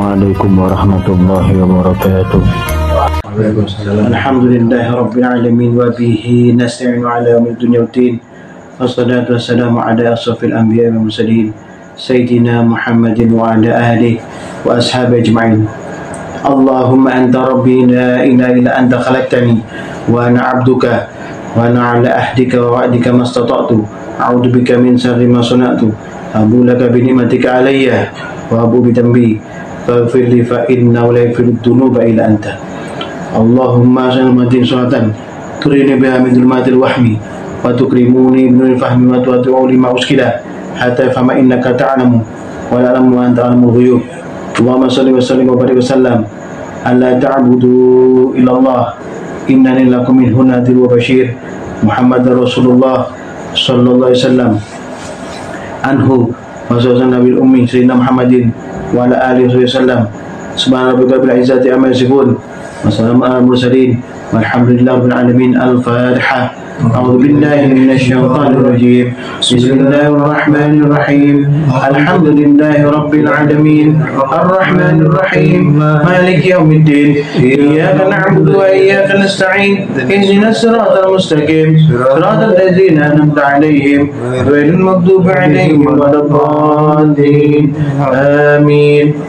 Assalamualaikum warahmatullahi wabarakatuh. Alhamdulillahirabbil alamin wa bihi nasta'inu ala umuri dunya waddin. Wassalatu wassalamu ala asrafil anbiya'i wal mursalin sayyidina Muhammadin wa ala alihi wa ashabihi ajma'in. Allahumma anta rabbi la ilaha illa anta khalaqtani wa ana 'abduka wa ana 'ala ahdika wa wa'dika mastata'tu. A'udzu bika min syarri ma sana'tu. Abu laka bi ni'matika alayya wa abu bi dhanbi faghfir li fa innahu la yaghfiru dhunuba illa anta. Allahumma salamatin salatan turini biha min dhulmatil wahmi wa tukrimuni binuril fahmi wa tu'atu lima uskila hatta fama innaka ta'lamu wa ya'lamu wa anta alamul ghuyub. Allahumma salli wa sallim wa barik wa sallam alla ta'budu illa Allah innani lakum minhu nadhir wa bashir. Muhammadar Rasulullah sallallahu alaihi wasallam anhu wa sallallahu nabil ummi sayyidina Muhammadin wa ala alihi wasallam. Subhana rabbika rabbil izzati amma yasifun wa salamun alal mursalin walhamdulillahi rabbil alamin. Al-Fatihah. A'udzu billahi minasy syaithanir rajim. Bismillahirrahmanirrahim. Alhamdulillahi rabbil alamin. Arrahmanir rahim. Maliki yaumiddin. Iyyaka na'budu wa iyyaka nasta'in. Ihdinas siratal mustaqim. Siratal ladzina an'amta 'alaihim ghairil maghdubi 'alaihim waladdallin. Amin.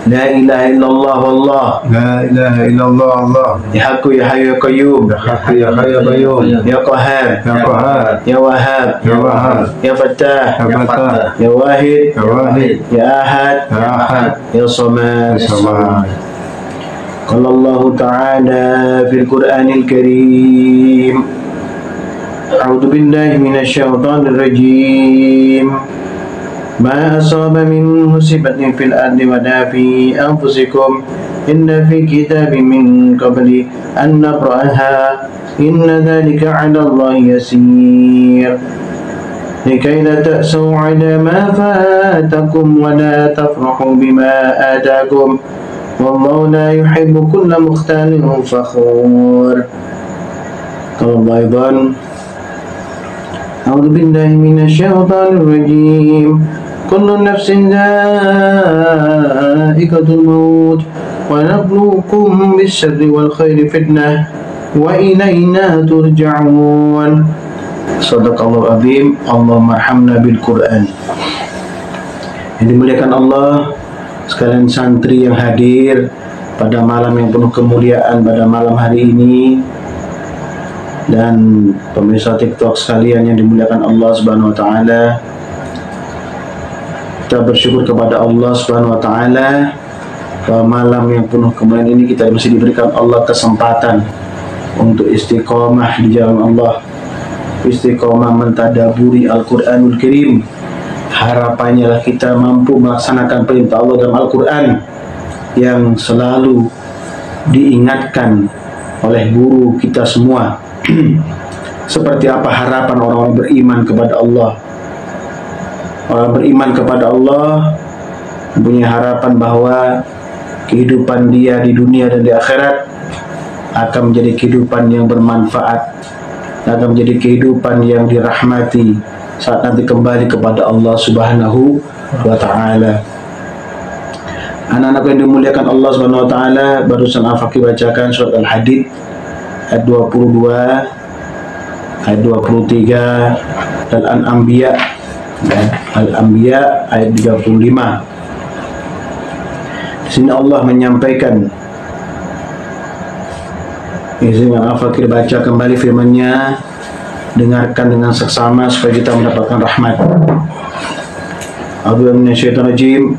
La ilaha illallah wallah. La ilaha illallah Allah. Ya Hakku ya Hayyu ya Qayyum. Ya Hakku ya Hayyu ya Qayyum. Ya Qahhar. Ya Qahhar. Ya Wahhab. Ya Wahhab. Ya Fattah. Ya Fattah. Ya Wahid. Ya Wahid. Ya Ahad. Ya Ahad. Ya Samad. Ya Samad. Qala Allah Ta'ala fil Qur'anil Karim. A'udzu billahi minasy syaithanir rajim. Ma asaba min musibatin fil ardi wa la fi anfusikum inna fi kitabin min qabli an nabra'aha inna dhalika 'ala Allah yasir. Likai la ta'sau 'ala ma fatakum wa la tafrahu bima atakum wallahu la yuhibbu kulla mukhtalin fakhur. Qala Allah aidan A'udzu billahi minasy syaithanir rajim. Kullu nafsin dha'iqatul maut wa nabluukum bisyarri wal khairi fitnah wa ilaina turja'un. Shadaqallahu azim. Allahumma arhamna bil Qur'an. Yang dimuliakan Allah, sekalian santri yang hadir pada malam yang penuh kemuliaan pada malam hari ini, dan pemirsa TikTok sekalian yang dimuliakan Allah Subhanahu wa taala. Kita bersyukur kepada Allah Subhanahu wa taala bahwa malam yang penuh kemuliaan ini kita masih diberikan Allah kesempatan untuk istiqomah di jalan Allah, istiqomah mentadaburi Al-Qur'anul Karim. Harapannya lah kita mampu melaksanakan perintah Allah dalam Al-Qur'an yang selalu diingatkan oleh guru kita semua. Seperti apa harapan orang-orang beriman kepada Allah. Orang beriman kepada Allah punya harapan bahwa kehidupan dia di dunia dan di akhirat akan menjadi kehidupan yang bermanfaat, akan menjadi kehidupan yang dirahmati saat nanti kembali kepada Allah Subhanahu wa taala. Anak-anak yang dimuliakan Allah Subhanahu wa taala, barusan Al-Faqih bacakan surat Al-Hadid ayat 22, ayat 23, dan Al-Anbiya, Al-Anbiya ayat 35. Di sini Allah menyampaikan, izinkan Al-Faqih baca kembali firman-Nya, dengarkan dengan seksama supaya kita mendapatkan rahmat. A'udzu billahi minasyaitonir rajim.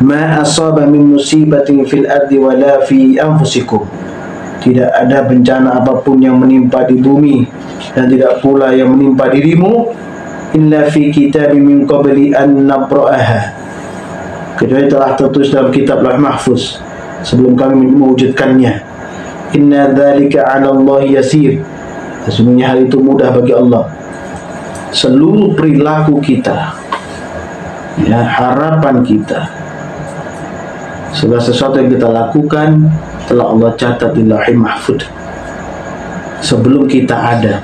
Ma asaba min musibatin fil ardi wala fi anfusikum. Tidak ada bencana apapun yang menimpa di bumi dan tidak pula yang menimpa dirimu illa fi kitabim min qabli an nabra'aha, kecuali telah tertulis dalam kitab Lauh Mahfuz sebelum kami mewujudkannya. Inna dzalika 'ala Allah yasir. Sesungguhnya hal itu mudah bagi Allah. Seluruh perilaku kita, ya, harapan kita, segala sesuatu yang kita lakukan telah Allah catat di Lauh Mahfuz sebelum kita ada.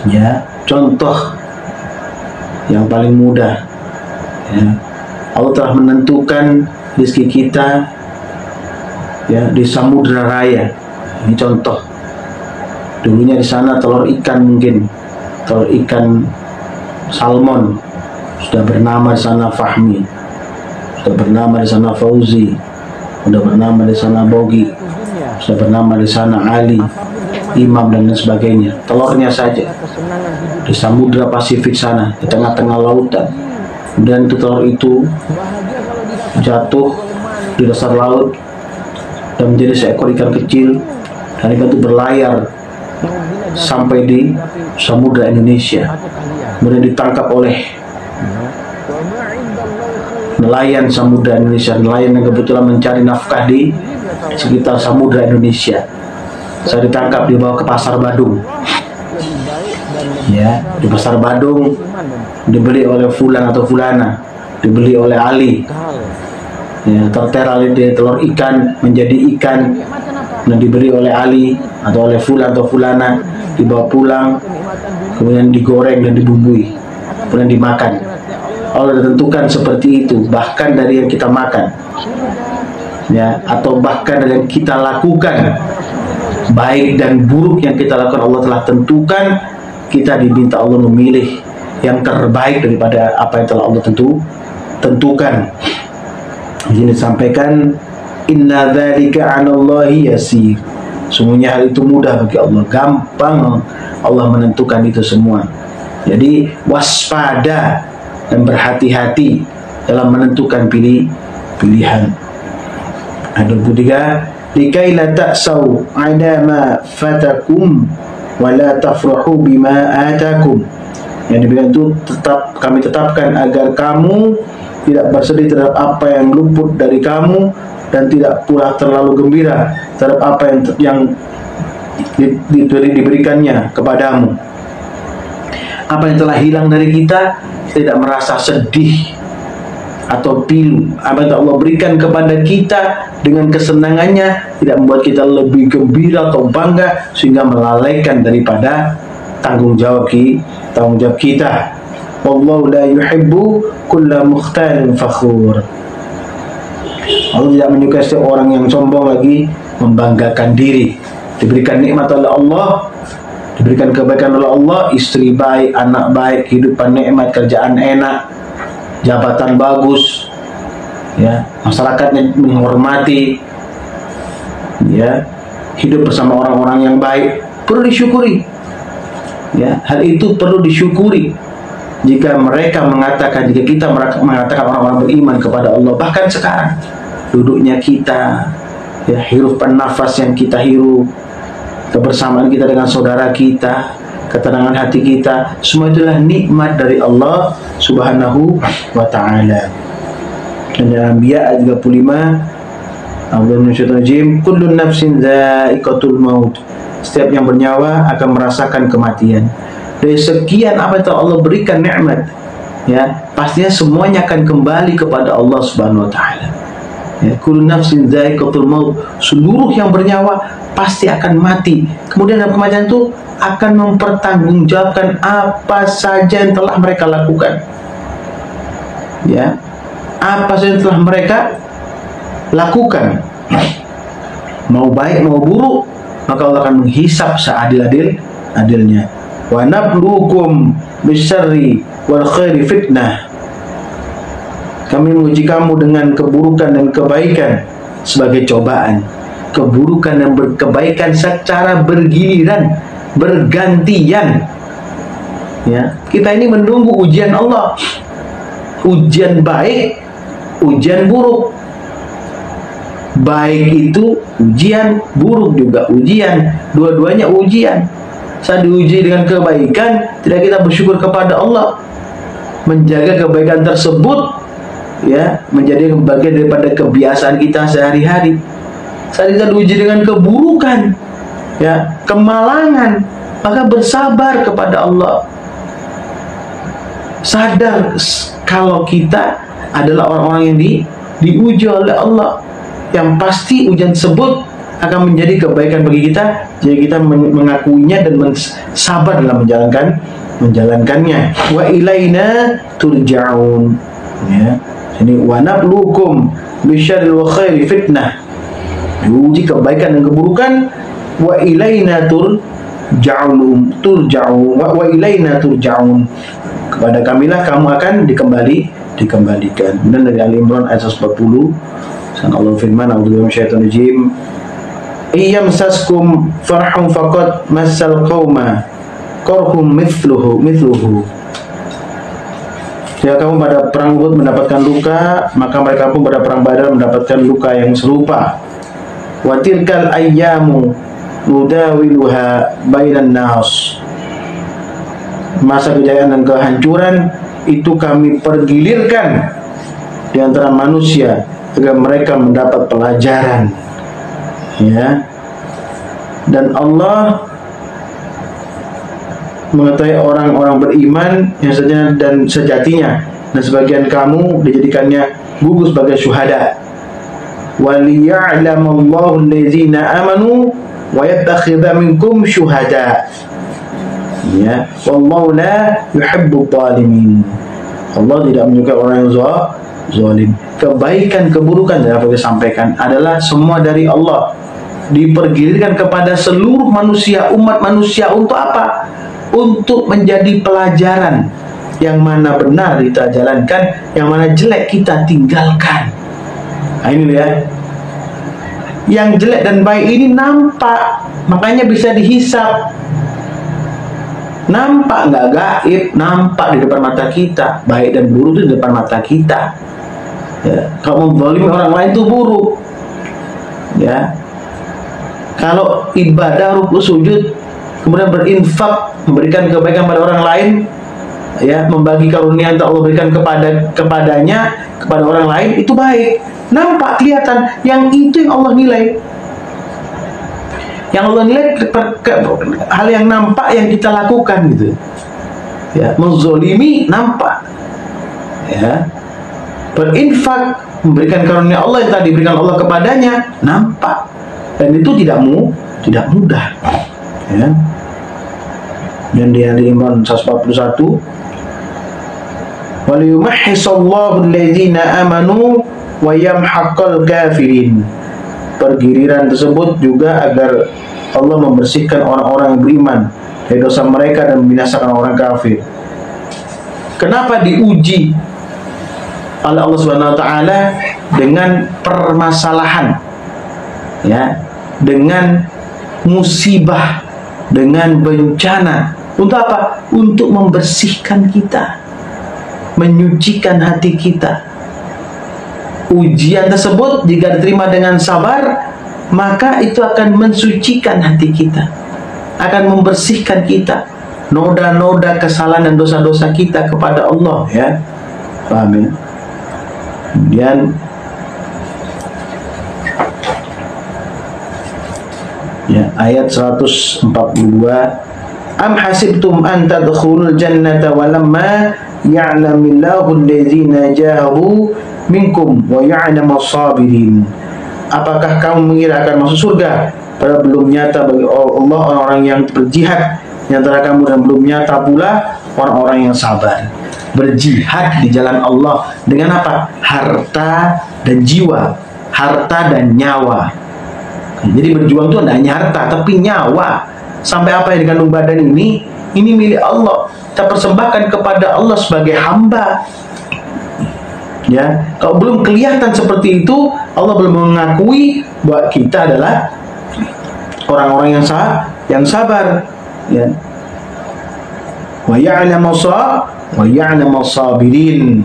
Ya, contoh yang paling mudah, ya, Allah telah menentukan rezeki kita ya di Samudra Raya. Ini contoh. Dulunya di sana telur ikan, mungkin telur ikan salmon, sudah bernama di sana Fahmi, sudah bernama di sana Fauzi, sudah bernama di sana Bogi, sudah bernama di sana Ali, Imam, dan lain sebagainya. Telurnya saja di Samudra Pasifik sana, di tengah-tengah lautan. Kemudian itu telur itu jatuh di dasar laut dan menjadi seekor ikan kecil, dan ikan itu berlayar sampai di Samudra Indonesia. Kemudian ditangkap oleh nelayan Samudra Indonesia, nelayan yang kebetulan mencari nafkah di sekitar Samudra Indonesia. Saya ditangkap, dibawa ke Pasar Badung. Ya, di Pasar Badung dibeli oleh fulan atau fulana, dibeli oleh Ali. Ya, tertera di telur ikan menjadi ikan dan diberi oleh Ali atau oleh fulan atau fulana, dibawa pulang, kemudian digoreng dan dibumbui, kemudian dimakan. Allah tentukan seperti itu, bahkan dari yang kita makan, ya, atau bahkan dari yang kita lakukan, baik dan buruk yang kita lakukan, Allah telah tentukan. Kita diminta Allah memilih yang terbaik daripada apa yang telah Allah tentukan. Ini disampaikan, inna dzalika 'alallahi yasir. Semuanya hal itu mudah bagi Allah, gampang Allah menentukan itu semua. Jadi waspada dan berhati-hati dalam menentukan pilihan. Ayat 23, likai la ta'sau 'ala ma fatakum wa la tafrahu bima atakum. Yang diberikan itu kami tetapkan agar kamu tidak bersedih terhadap apa yang luput dari kamu, dan tidak pula terlalu gembira terhadap apa yang diberikannya kepadamu. Apa yang telah hilang dari kita, tidak merasa sedih atau pilu. Apa yang Allah berikan kepada kita dengan kesenangannya tidak membuat kita lebih gembira atau bangga sehingga melalaikan daripada tanggung jawab kita. Wallahu la yuhibbu kulla mukhtalin fakhur. Allah tidak menyukai setiap orang yang sombong lagi membanggakan diri. Diberikan nikmat oleh Allah, diberikan kebaikan oleh Allah, istri baik, anak baik, kehidupan nikmat, kerjaan enak, jabatan bagus, ya, masyarakatnya menghormati, ya, hidup bersama orang-orang yang baik, perlu disyukuri. Ya, hal itu perlu disyukuri. Jika kita mengatakan orang-orang beriman kepada Allah, bahkan sekarang duduknya kita, ya, hirupan nafas yang kita hirup, kebersamaan kita dengan saudara kita, ketenangan hati kita, semua itulah nikmat dari Allah Subhanahu wa ta'ala. Dan dalam Anbiya ayat 35, kullun nafsin dha'iqatul maut. Setiap yang bernyawa akan merasakan kematian. Dari sekian apa yang Allah berikan nikmat, ya, pastinya semuanya akan kembali kepada Allah Subhanahu wa ta'ala. Ya, kullu nafsin dha'iqatul maut. Seluruh yang bernyawa pasti akan mati. Kemudian dalam kematian itu akan mempertanggungjawabkan apa saja yang telah mereka lakukan. Ya, apa saja yang telah mereka lakukan, mau baik mau buruk, maka Allah akan menghisap seadil-adilnya. Wa nabluukum bisyarri wal khairi fitnah. Kami menguji kamu dengan keburukan dan kebaikan sebagai cobaan. Keburukan dan kebaikan secara bergiliran, bergantian. Ya, kita ini menunggu ujian Allah. Ujian baik, ujian buruk. Baik itu ujian, buruk juga ujian. Dua-duanya ujian. Saat diuji dengan kebaikan, tidak kita bersyukur kepada Allah, menjaga kebaikan tersebut, ya, menjadi bagian daripada kebiasaan kita sehari-hari. Saat kita diuji dengan keburukan, ya, kemalangan, maka bersabar kepada Allah. Sadar kalau kita adalah orang-orang yang diuji oleh Allah, yang pasti ujian tersebut akan menjadi kebaikan bagi kita jika kita mengakuinya dan sabar dalam menjalankannya. Wa ilaina turja'un. Ya, Ini wa nabluukum bisyarri wa khairi fitnah. Diuji kebaikan dan keburukan. Wa ilaina turja'un wa ilaina turja'un. Kepada kamilah kamu akan dikembalikan. Dan dari Ali Imran ayat 140. Allah firman, a'udzubillahi minasyaitonir rajim. Iyamsaskum farhum faqad massal qauma qarhum mithluhu. Jika kamu pada perang Uhud mendapatkan luka, maka mereka pun pada perang Badar mendapatkan luka yang serupa. Wa tilkal ayyamu nudawiluha bainan nas. Masa kejayaan dan kehancuran itu kami pergilirkan di antara manusia agar mereka mendapat pelajaran. Ya. Dan Allah mengetahui orang-orang beriman yang sejatinya dan sejatinya, dan sebagian kamu dijadikannya gugur sebagai syuhada. Waliya'lamallahu allazina amanu wa yattakhidha minkum syuhada. Ya, wallahu la yuhibbul zalimin. Allah tidak menyukai orang yang zalim. Kebaikan keburukan yang dapat disampaikan adalah semua dari Allah. Dipergilirkan kepada seluruh manusia, umat manusia untuk apa? Untuk menjadi pelajaran. Yang mana benar kita jalankan, yang mana jelek kita tinggalkan. Nah ini ya. Yang jelek dan baik ini nampak, makanya bisa dihisap. Nampak nggak gaib, nampak di depan mata kita. Baik dan buruk itu di depan mata kita. Ya, kalau menzalimi orang lain itu buruk. Ya. Kalau ibadah rukuk sujud, kemudian berinfak, memberikan kebaikan pada orang lain, ya, membagi karunia yang Allah berikan kepadanya kepada orang lain, itu baik. Nampak, kelihatan. Yang itu yang Allah nilai. Yang Allah nilai hal yang nampak yang kita lakukan gitu. Ya, menzolimi nampak. Ya. Berinfak, memberikan karunia Allah yang tadi diberikan Allah kepadanya, nampak. Dan itu tidak mudah. Ya. Dan di Ali Imran 141, waliyumahhisallahu alladzina amanu wa yamhaqal kafirin. Pergiliran tersebut juga agar Allah membersihkan orang-orang yang beriman dari dosa mereka dan membinasakan orang kafir. Kenapa diuji oleh Allah Subhanahu wa taala dengan permasalahan, ya, dengan musibah, dengan bencana? Untuk apa? Untuk membersihkan kita, menyucikan hati kita. Ujian tersebut jika diterima dengan sabar, maka itu akan mensucikan hati kita, akan membersihkan kita, noda-noda kesalahan dan dosa-dosa kita kepada Allah, ya. Paham ya? Kemudian ya, ayat 142, am hasibtum an tadkhulul jannata walamma ya'lamillahu allazina jahadu minkum wa ya'lamas sabirin. Apakah kamu mengira akan masuk surga padahal belum nyata bagi Allah orang-orang yang berjihad di antara kamu, dan belum nyata pula orang-orang yang sabar. Berjihad di jalan Allah dengan apa? Harta dan jiwa, harta dan nyawa. Jadi berjuang itu tidak hanya harta, tapi nyawa. Sampai apa yang dikandung badan ini milik Allah. Kita persembahkan kepada Allah sebagai hamba. Ya, kalau belum kelihatan seperti itu, Allah belum mengakui bahwa kita adalah orang-orang yang sabar. Ya. Wa ya'lamus sabirin.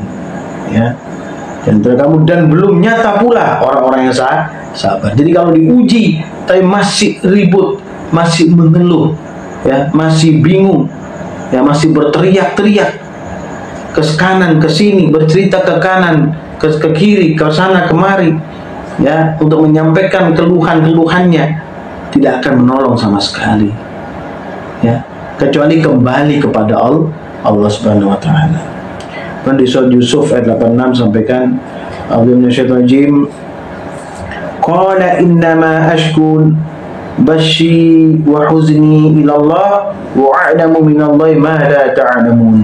Ya. Dan belum nyata pula orang-orang yang sabar. Jadi kalau diuji tapi masih ribut, masih mengeluh, ya, masih bingung, ya, masih berteriak-teriak ke kanan ke sini, bercerita ke kanan, ke kiri, ke sana kemari, ya, untuk menyampaikan keluhan-keluhannya, tidak akan menolong sama sekali, ya, kecuali kembali kepada Allah Subhanahu wa taala. Dan di surat Yusuf ayat 86 sampaikan, A'udzu minasyaitonir qala innama ashku bashi wa huzni ila Allah wa a'lamu minallahi ma la ta'lamun.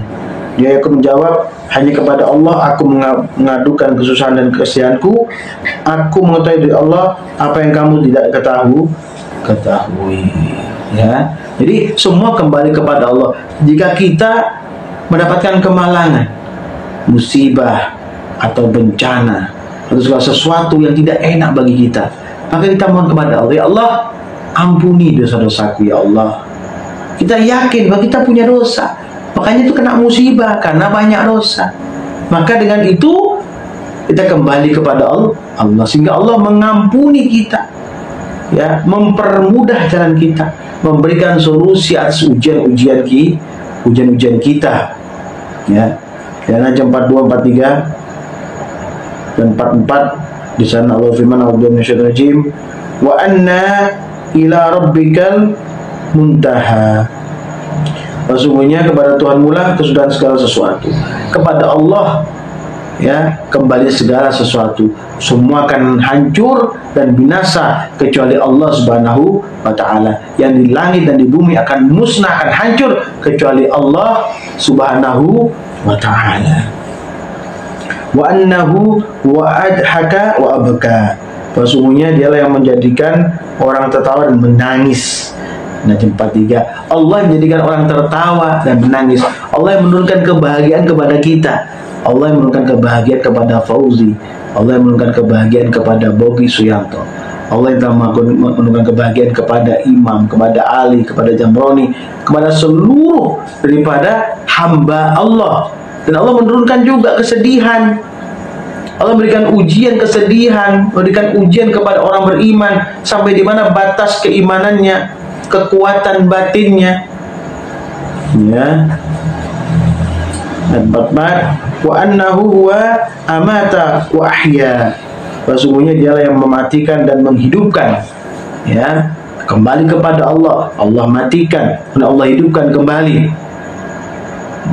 Dia akan menjawab, hanya kepada Allah aku mengadukan kesusahan dan kesedihanku. Aku mengetahui dari Allah apa yang kamu tidak ketahui. Ya, jadi semua kembali kepada Allah. Jika kita mendapatkan kemalangan, musibah atau bencana atau segala sesuatu yang tidak enak bagi kita, maka kita mohon kepada Allah, ya Allah, ampuni dosa-dosaku ya Allah. Kita yakin bahwa kita punya dosa, makanya itu kena musibah karena banyak dosa. Maka dengan itu kita kembali kepada Allah, sehingga Allah mengampuni kita, ya, mempermudah jalan kita, memberikan solusi atas ujian-ujian kita, ya. Dan ayat 42, 43 dan 44 di sana Allah firman, a'udzu minasyaitonir rajim, wa anna ila rabbikal muntaha. Sesungguhnya kepada Tuhan mula kesudahan segala sesuatu. Kepada Allah, ya, kembali segala sesuatu. Semua akan hancur dan binasa kecuali Allah Subhanahu wa ta'ala. Yang di langit dan di bumi akan musnah, akan hancur kecuali Allah Subhanahu wa ta'ala. Wa annahu wa adhaka wa abka. Sesungguhnya dialah yang menjadikan orang tertawa dan menangis. Najm 43. Allah menjadikan orang tertawa dan menangis. Allah yang menurunkan kebahagiaan kepada kita. Allah yang menurunkan kebahagiaan kepada Fauzi. Allah yang menurunkan kebahagiaan kepada Bogi Suyanto. Allah yang telah menurunkan kebahagiaan kepada Imam, kepada Ali, kepada Jamroni, kepada seluruh daripada hamba Allah. Dan Allah menurunkan juga kesedihan. Allah memberikan ujian kesedihan, memberikan ujian kepada orang beriman sampai di mana batas keimanannya, kekuatan batinnya. Ya. Dan 44, wa annahu huwa amata wa ahya. Sesungguhnya dialah yang mematikan dan menghidupkan. Ya, kembali kepada Allah. Allah matikan dan Allah hidupkan kembali.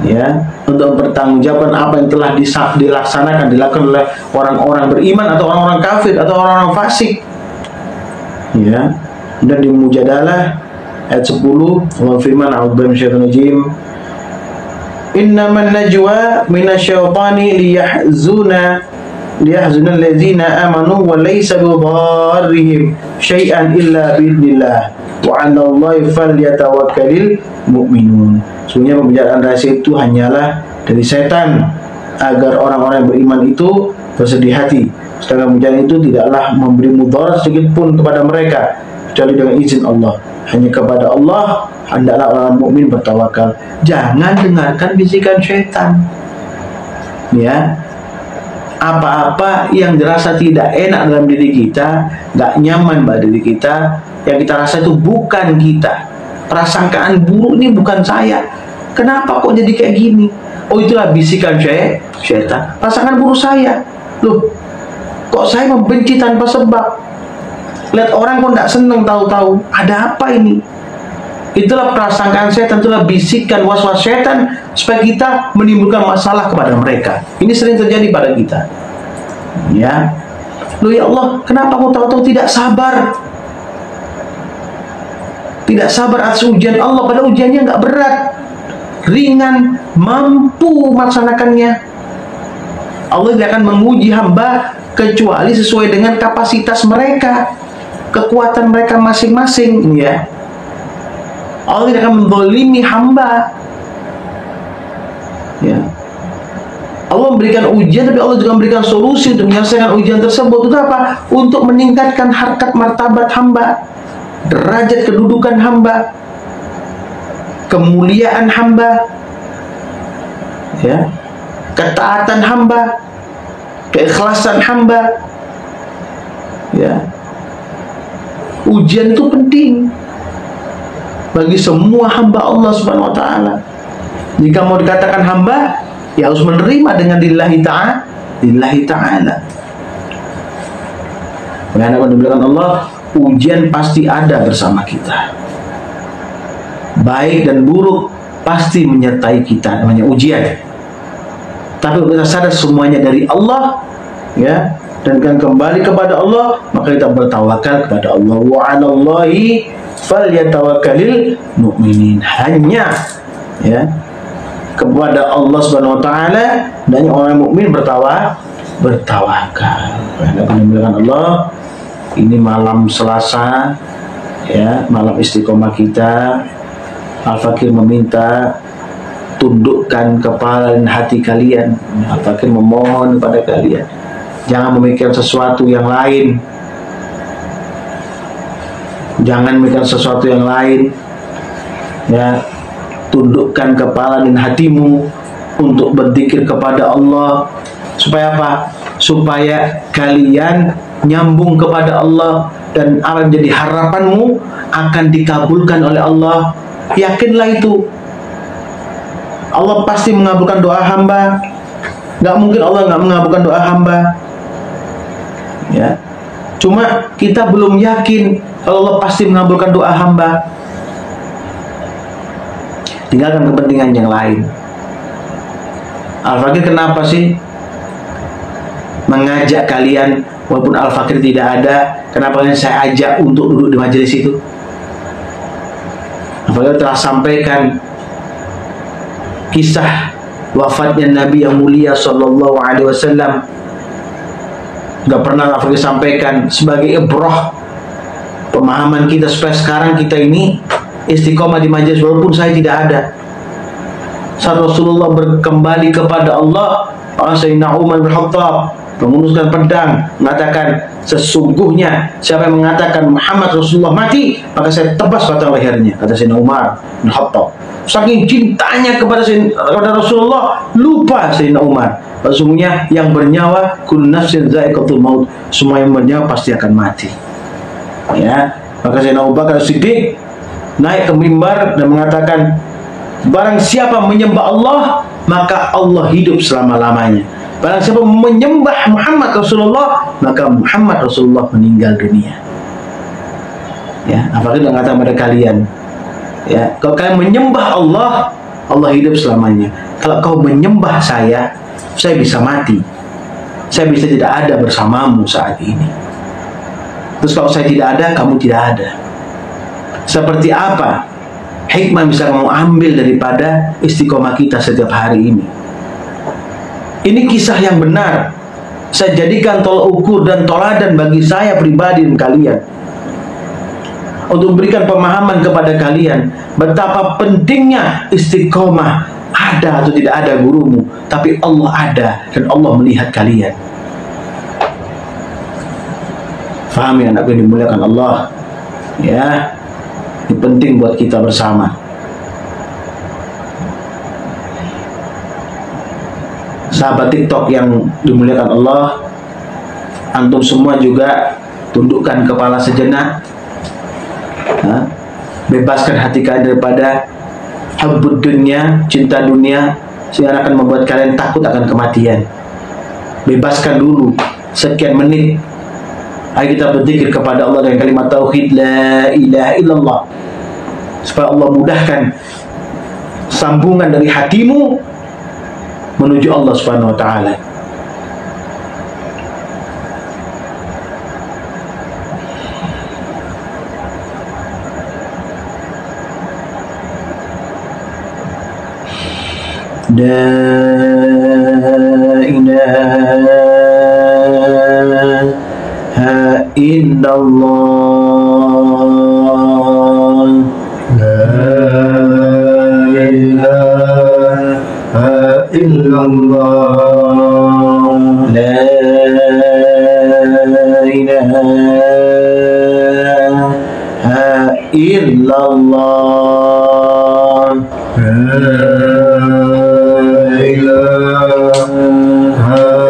Ya, untuk bertanggungjawabkan apa yang telah dilakukan oleh orang-orang beriman atau orang-orang kafir atau orang-orang fasik. Ya. Dan di Mujadalah ayat 10 Allah firman, a'udzu minasyaitonir rajim, innaman najwa minasyaitani liyahzuna alladzina amanu wa laysa bidarrihim syai'an illa biidznillah wa 'alallahi falyatawakkalul mu'minun. Sebenarnya pembicaraan rahasia itu hanyalah dari setan agar orang-orang yang beriman itu bersedih hati. Sedangkan pembicaraan itu tidaklah memberi mudarat sedikit pun kepada mereka kecuali dengan izin Allah. Hanya kepada Allah hendaklah orang mukmin bertawakal. Jangan dengarkan bisikan syaitan. Ya, apa-apa yang dirasa tidak enak dalam diri kita, nggak nyaman pada diri kita, yang kita rasa itu bukan kita. Prasangkaan buruk ini bukan saya. Kenapa kok jadi kayak gini? Oh, itulah bisikan syaitan. Prasangkaan buruk saya. Loh, kok saya membenci tanpa sebab? Lihat orang kok tidak senang, tahu-tahu ada apa ini? Itulah prasangkaan setan, itulah bisikan was-was setan supaya kita menimbulkan masalah kepada mereka. Ini sering terjadi pada kita. Ya, loh ya Allah, kenapa kau tahu-tahu tidak sabar? Tidak sabar atas ujian Allah, padahal ujiannya nggak berat, ringan, mampu melaksanakannya. Allah tidak akan menguji hamba kecuali sesuai dengan kapasitas mereka, kekuatan mereka masing-masing. Ya, Allah tidak akan menzalimi hamba. Ya, Allah memberikan ujian, tapi Allah juga memberikan solusi untuk menyelesaikan ujian tersebut. Itu apa? Untuk meningkatkan harkat martabat hamba, derajat kedudukan hamba, kemuliaan hamba, ya, ketaatan hamba, keikhlasan hamba. Ya, ujian itu penting bagi semua hamba Allah Subhanahu wa ta'ala. Jika mau dikatakan hamba, ya harus menerima dengan lillahi ta'ala. Karena kalau dibilang Allah, ujian pasti ada bersama kita. Baik dan buruk pasti menyertai kita, namanya ujian. Tapi kalau kita sadar semuanya dari Allah, ya, dan kan kembali kepada Allah, maka kita bertawakal kepada Allah. Wa 'alallahi falyatawakkalul mu'minin. Hanya, ya, kepada Allah Subhanahu wa taala, dan orang mukmin bertawakal. Allah, ini malam Selasa, ya, malam istiqomah kita. Al-Fakir meminta tundukkan kepala dan hati kalian. Al-Fakir memohon kepada kalian, jangan memikirkan sesuatu yang lain. Jangan memikirkan sesuatu yang lain. Ya, tundukkan kepala dan hatimu untuk berzikir kepada Allah. Supaya apa? Supaya kalian nyambung kepada Allah, dan apa yang jadi harapanmu akan dikabulkan oleh Allah. Yakinlah itu. Allah pasti mengabulkan doa hamba. Gak mungkin Allah gak mengabulkan doa hamba. Ya, cuma kita belum yakin kalau Allah pasti mengabulkan doa hamba. Tinggalkan kepentingan yang lain. Al-Fakir kenapa sih mengajak kalian walaupun Al-Fakir tidak ada? Kenapa kalian saya ajak untuk duduk di majelis itu? Al-Fakir telah sampaikan kisah wafatnya Nabi yang mulia Sallallahu Alaihi Wasallam. Gak pernah Al-Fakir sampaikan sebagai ibrah, pemahaman kita supaya sekarang kita ini istiqomah di majelis walaupun saya tidak ada. Saat Rasulullah berkembali kepada Allah, Sayyidina Umar bin Khattab menguruskan pedang, mengatakan, sesungguhnya siapa yang mengatakan Muhammad Rasulullah mati, maka saya tebas batang lehernya, kata Sayyidina Umar bin Khattab. Saking cintanya kepada Rasulullah, lupa Sayyidina Umar, sesungguhnya yang bernyawa kullu nafsin dha'iqatul maut, semua yang bernyawa pasti akan mati. Ya, maka Sayyidina Abu Bakar Siddiq naik ke mimbar dan mengatakan, barang siapa menyembah Allah, maka Allah hidup selama-lamanya. Barang siapa menyembah Muhammad Rasulullah, maka Muhammad Rasulullah meninggal dunia. Ya, apalagi dengan kata pada kalian, ya, kalau kalian menyembah Allah, Allah hidup selamanya. Kalau kau menyembah saya bisa mati. Saya bisa tidak ada bersamamu saat ini. Terus kalau saya tidak ada, kamu tidak ada. Seperti apa hikmah bisa kamu ambil daripada istiqomah kita setiap hari ini? Ini kisah yang benar. Saya jadikan tolak ukur dan toladan bagi saya pribadi dan kalian, untuk memberikan pemahaman kepada kalian betapa pentingnya istiqomah. Ada atau tidak ada gurumu, tapi Allah ada dan Allah melihat kalian. Faham ya anakku yang dimuliakan Allah? Ya, ini penting buat kita bersama. Sahabat TikTok yang dimuliakan Allah, antum semua juga tundukkan kepala sejenak. Bebaskan hati kalian daripada hubbud dunya, cinta dunia, sehingga akan membuat kalian takut akan kematian. Bebaskan dulu sekian menit. Ayo kita berzikir kepada Allah dengan kalimat tauhid la ilaha illallah, supaya Allah mudahkan sambungan dari hatimu menuju Allah Subhanahu wa taala. La ilaha illallah, La ilaha illallah, la ilaha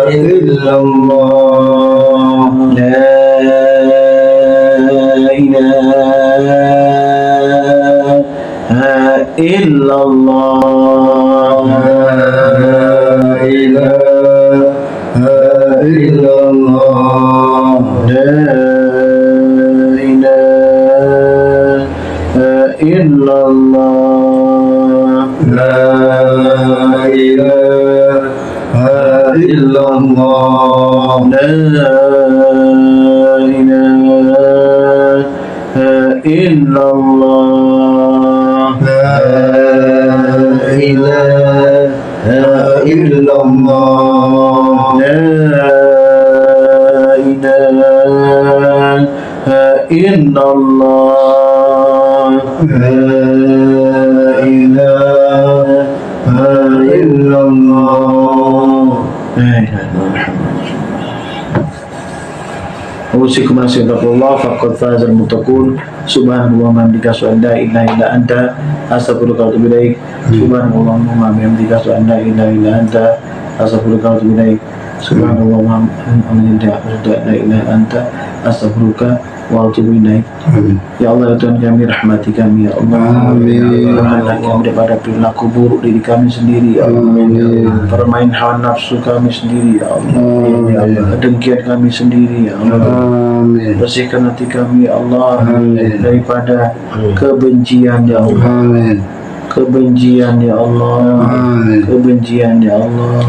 illallah, illallah, La ilaha illallah, la ilaha illallah, La ilaha illallah, la ilaha illallah, La ilaha illallah. La ilaha illallah. La ilaha illallah. Usikum asyidakullah faqad fazal muttaqun. Subhanallah wa bihamdika asyhadu an la ilaha illa anta astaghfiruka wa atubu ilaik. Subhanallah wa bihamdika asyhadu an la ilaha illa anta astaghfiruka wa atubu ilaik. Subhanallah wa bihamdika asyhadu an la ilaha illa anta astaghfiruka wa atubu ilaik. Ya Allah, ya Tuhan kami, rahmati kami ya Allah. Rahmati kami daripada perilaku buruk diri kami sendiri ya Allah. Permain hawa nafsu kami sendiri ya Allah. Kedengkian kami sendiri ya Allah. Bersihkan hati kami ya Allah daripada kebencian ya Allah. Kebencian ya Allah. Kebencian ya Allah.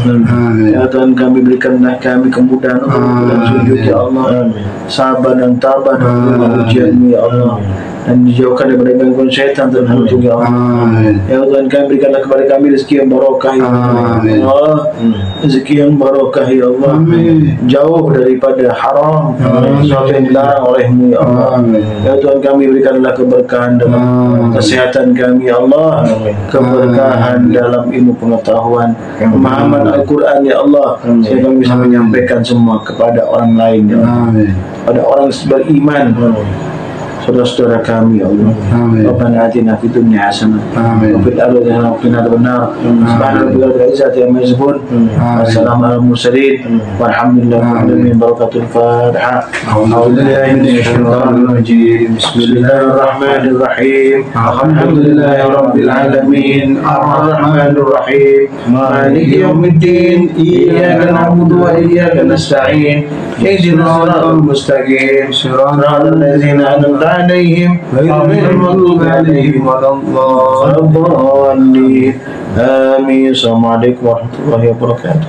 Ya Tuhan kami, berikanlah kami kemudahan dan sujud ya Allah. Sabar dan tabah dalam ujian-Mu ya Allah. Dan dijauhkan daripada gangguan syaitan tertentu ya Allah. Ya Tuhan kami, berikanlah kepada kami rezeki yang barokah ya Allah. Rezeki yang barokah ya Allah. Jauh daripada haram, sesuatu yang dilarang oleh-Mu ya Allah. Ya Tuhan kami, berikanlah keberkahan dalam kesehatan kami ya Allah. Keberkahan dalam ilmu pengetahuan, pemahaman Al-Quran ya Allah, sehingga kami bisa menyampaikan semua kepada orang lain ya Allah. Pada orang beriman, saudara-saudara kami ya Allah. Rabbana atina fid dunya hasanah wa fil akhirati hasanah wa qina adzabannar. Subhana rabbika rabbil izzati amma yasifun. Wassalamu alal mursalin walhamdulillahi rabbil alamin. Barakatul Fatihah. A'udzubillahi minasyaitonir rajim. Bismillahirrahmanirrahim. Alhamdulillahi rabbil alamin. Arrahmanir rahim. Maliki yaumiddin. Iyyaka na'budu wa iyyaka nasta'in. Ihdinas siratal mustaqim. Siratal ladzina an'amta عليهم غير المغضوب عليهم ولا الضالين. آمين. السلام عليكم ورحمة الله وبركاته.